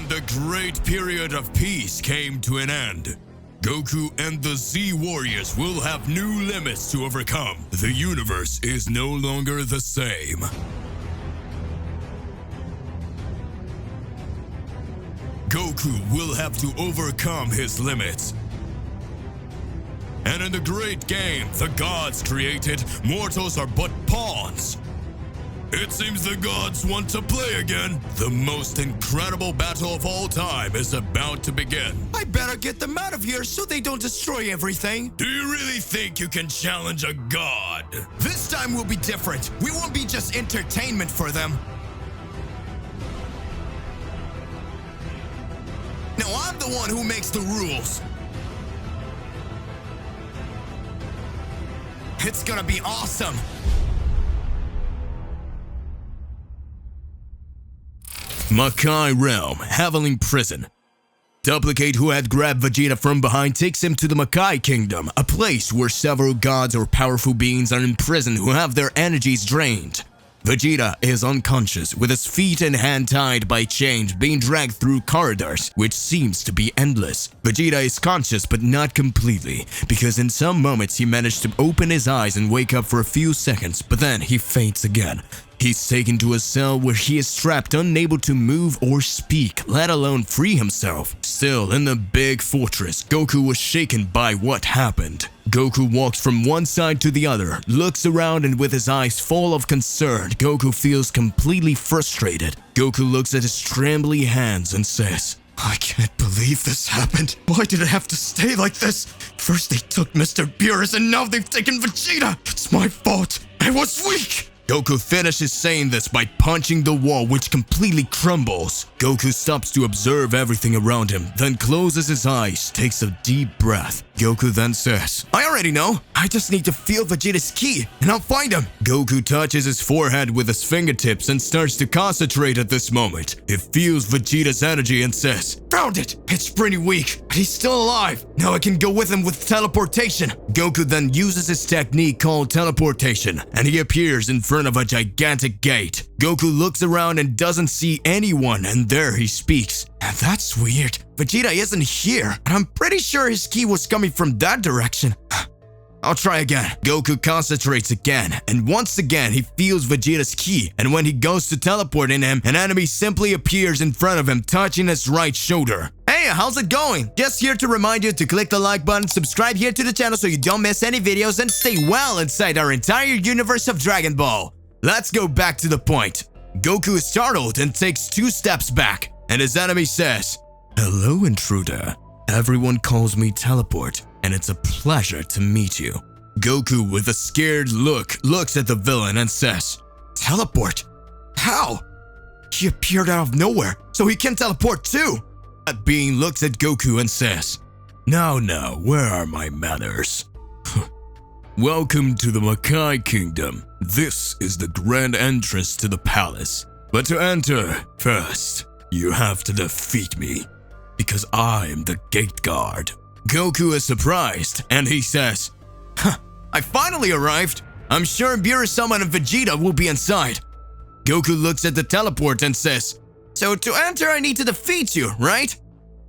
The great period of peace came to an end. Goku and the Z Warriors will have new limits to overcome. The universe is no longer the same. Goku will have to overcome his limits. And in the great game the gods created, mortals are but pawns. It seems the gods want to play again. The most incredible battle of all time is about to begin. I better get them out of here so they don't destroy everything. Do you really think you can challenge a god? This time will be different. We won't be just entertainment for them. Now I'm the one who makes the rules. It's gonna be awesome. Makai Realm, Haveling Prison. Duplicate, who had grabbed Vegeta from behind, takes him to the Makai Kingdom, a place where several gods or powerful beings are imprisoned who have their energies drained. Vegeta is unconscious, with his feet and hand tied by chains, being dragged through corridors, which seems to be endless. Vegeta is conscious but not completely, because in some moments he managed to open his eyes and wake up for a few seconds, but then he faints again. He's taken to a cell where he is trapped, unable to move or speak, let alone free himself. Still, in the big fortress, Goku was shaken by what happened. Goku walks from one side to the other, looks around, and with his eyes full of concern, Goku feels completely frustrated. Goku looks at his trembling hands and says, I can't believe this happened. Why did it have to stay like this? First they took Mr. Beerus and now they've taken Vegeta. It's my fault. I was weak. Goku finishes saying this by punching the wall, which completely crumbles. Goku stops to observe everything around him, then closes his eyes, takes a deep breath. Goku then says, I already know. I just need to feel Vegeta's ki, and I'll find him. Goku touches his forehead with his fingertips and starts to concentrate at this moment. He feels Vegeta's energy and says, Found it! It's pretty weak, but he's still alive. Now I can go with him with teleportation. Goku then uses his technique called teleportation, and he appears in front of a gigantic gate. Goku looks around and doesn't see anyone, and there he speaks. That's weird. Vegeta isn't here, and I'm pretty sure his ki was coming from that direction. I'll try again. Goku concentrates again, and once again he feels Vegeta's ki, and when he goes to teleport in him, an enemy simply appears in front of him, touching his right shoulder. Hey, how's it going? Just here to remind you to click the like button, subscribe here to the channel so you don't miss any videos, and stay well inside our entire universe of Dragon Ball. Let's go back to the point. Goku is startled and takes 2 steps back, and his enemy says, Hello, intruder. Everyone calls me Teleport, and it's a pleasure to meet you. Goku, with a scared look, looks at the villain and says, Teleport? How? He appeared out of nowhere, so he can teleport too. That being looks at Goku and says, Now, where are my manners? Welcome to the Makai Kingdom. This is the grand entrance to the palace. But to enter, first, you have to defeat me, because I'm the gate guard. Goku is surprised, and he says, I finally arrived. I'm sure Beerus-sama and Vegeta will be inside. Goku looks at the teleport and says, So to enter, I need to defeat you, right?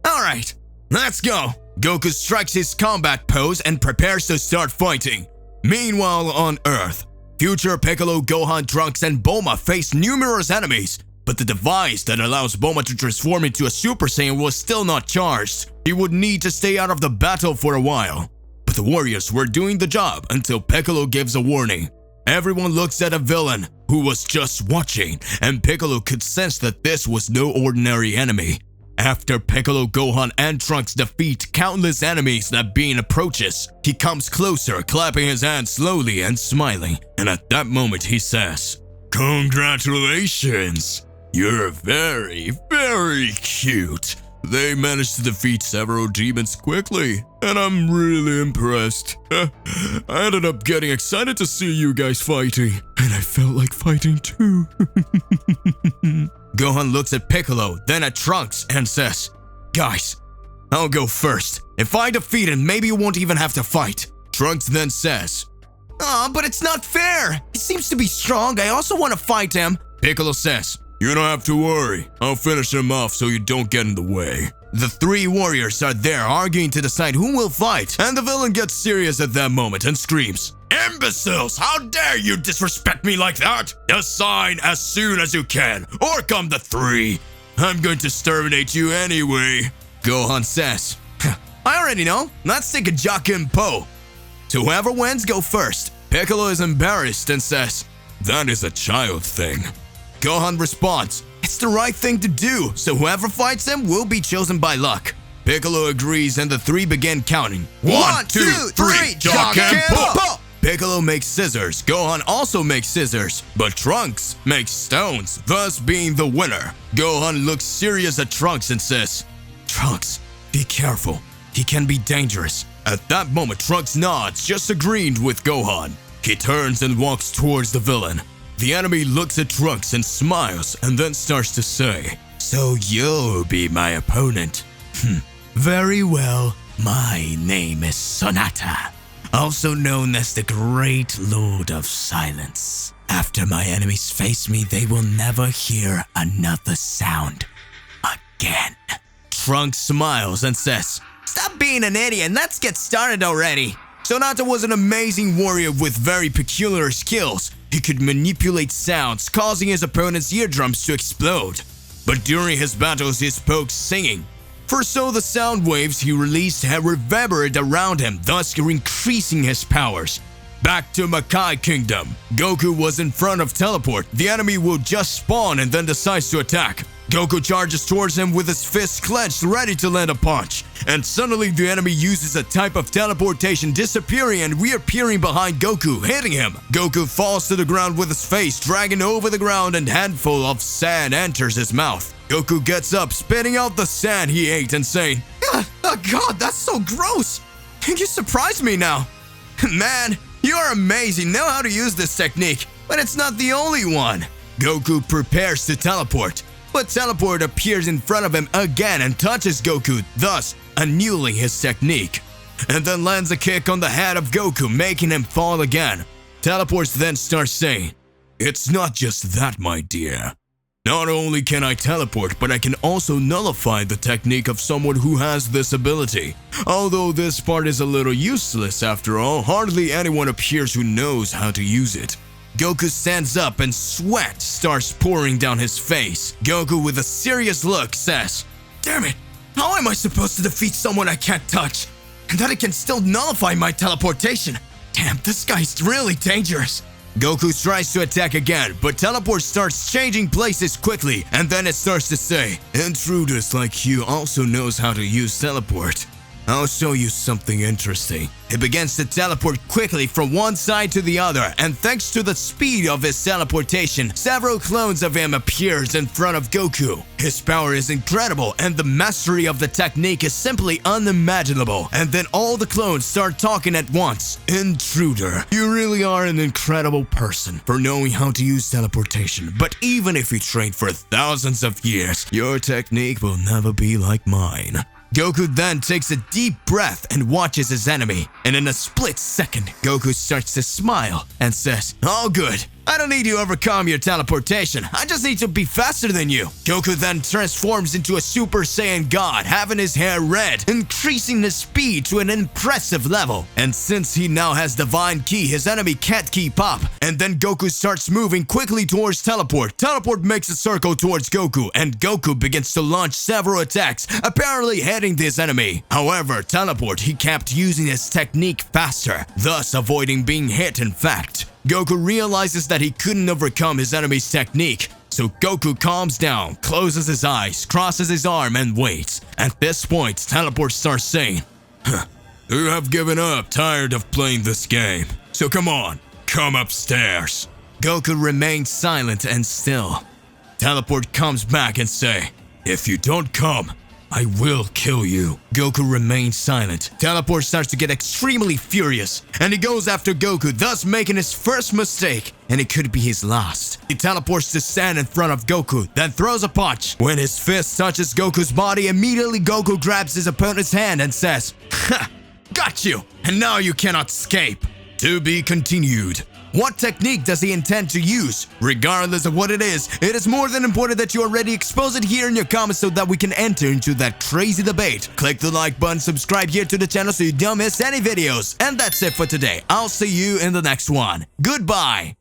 Alright, let's go. Goku strikes his combat pose and prepares to start fighting. Meanwhile, on Earth, future Piccolo, Gohan, Trunks, and Bulma face numerous enemies, but the device that allows Bulma to transform into a Super Saiyan was still not charged. He would need to stay out of the battle for a while. But the warriors were doing the job until Piccolo gives a warning. Everyone looks at a villain who was just watching, and Piccolo could sense that this was no ordinary enemy. After Piccolo, Gohan, and Trunks defeat countless enemies that being approaches, he comes closer, clapping his hands slowly and smiling, and at that moment he says, Congratulations! You're very, very cute. They managed to defeat several demons quickly, and I'm really impressed. I ended up getting excited to see you guys fighting, and I felt like fighting too. Gohan looks at Piccolo, then at Trunks, and says, Guys, I'll go first. If I defeat him, maybe you won't even have to fight. Trunks then says, Aw, but it's not fair. He seems to be strong. I also want to fight him. Piccolo says, You don't have to worry. I'll finish him off so you don't get in the way. The three warriors are there arguing to decide who will fight, and the villain gets serious at that moment and screams, Imbeciles! How dare you disrespect me like that? Assign as soon as you can, or come the three. I'm going to exterminate you anyway. Gohan says, I already know. Let's take a Jakin Po. So whoever wins, go first. Piccolo is embarrassed and says, That is a child thing. Gohan responds, it's the right thing to do, so whoever fights him will be chosen by luck. Piccolo agrees and the three begin counting. 1, 2, 3, Jakin Po! Piccolo makes scissors, Gohan also makes scissors, but Trunks makes stones, thus being the winner. Gohan looks serious at Trunks and says, Trunks, be careful, he can be dangerous. At that moment, Trunks nods, just agreeing with Gohan. He turns and walks towards the villain. The enemy looks at Trunks and smiles and then starts to say, So you'll be my opponent. Very well, my name is Sonata, also known as the Great Lord of Silence. After my enemies face me, they will never hear another sound again. Trunks smiles and says, Stop being an idiot and let's get started already. Sonata was an amazing warrior with very peculiar skills. He could manipulate sounds, causing his opponent's eardrums to explode. But during his battles, he spoke singing. For so the sound waves he released had reverberated around him, thus increasing his powers. Back to Makai Kingdom. Goku was in front of Teleport. The enemy will just spawn and then decides to attack. Goku charges towards him with his fists clenched, ready to land a punch. And suddenly the enemy uses a type of teleportation, disappearing and reappearing behind Goku, hitting him. Goku falls to the ground with his face dragging over the ground and a handful of sand enters his mouth. Goku gets up, spitting out the sand he ate and saying, Oh God, that's so gross. You surprised me now. Man, you are amazing, know how to use this technique, but it's not the only one. Goku prepares to teleport. But Teleport appears in front of him again and touches Goku, thus annulling his technique. And then lands a kick on the head of Goku, making him fall again. Teleport then starts saying, It's not just that, my dear. Not only can I teleport, but I can also nullify the technique of someone who has this ability. Although this part is a little useless after all, hardly anyone appears who knows how to use it. Goku stands up and sweat starts pouring down his face. Goku, with a serious look, says, Damn it, how am I supposed to defeat someone I can't touch? And that I can still nullify my teleportation? Damn, this guy's really dangerous. Goku tries to attack again, but Teleport starts changing places quickly, and then it starts to say, Intruders like you also knows how to use Teleport. I'll show you something interesting. He begins to teleport quickly from one side to the other, and thanks to the speed of his teleportation, several clones of him appears in front of Goku. His power is incredible, and the mastery of the technique is simply unimaginable. And then all the clones start talking at once. Intruder, you really are an incredible person for knowing how to use teleportation. But even if you train for thousands of years, your technique will never be like mine. Goku then takes a deep breath and watches his enemy, and in a split second, Goku starts to smile and says, All good. I don't need to overcome your teleportation. I just need to be faster than you. Goku then transforms into a Super Saiyan God, having his hair red, increasing his speed to an impressive level. And since he now has Divine Ki, his enemy can't keep up. And then Goku starts moving quickly towards Teleport. Teleport makes a circle towards Goku, and Goku begins to launch several attacks, apparently hitting this enemy. However, Teleport, he kept using his technique faster, thus avoiding being hit in fact. Goku realizes that he couldn't overcome his enemy's technique, so Goku calms down, closes his eyes, crosses his arm, and waits. At this point, Teleport starts saying, You have given up, tired of playing this game. So come on, come upstairs. Goku remains silent and still. Teleport comes back and say, If you don't come, I will kill you. Goku remains silent. Teleport starts to get extremely furious, and he goes after Goku, thus making his first mistake, and it could be his last. He teleports to stand in front of Goku, then throws a punch. When his fist touches Goku's body, immediately Goku grabs his opponent's hand and says, Ha! Got you! And now you cannot escape! To be continued. What technique does he intend to use? Regardless of what it is more than important that you already expose it here in your comments so that we can enter into that crazy debate. Click the like button, subscribe here to the channel so you don't miss any videos. And that's it for today. I'll see you in the next one. Goodbye!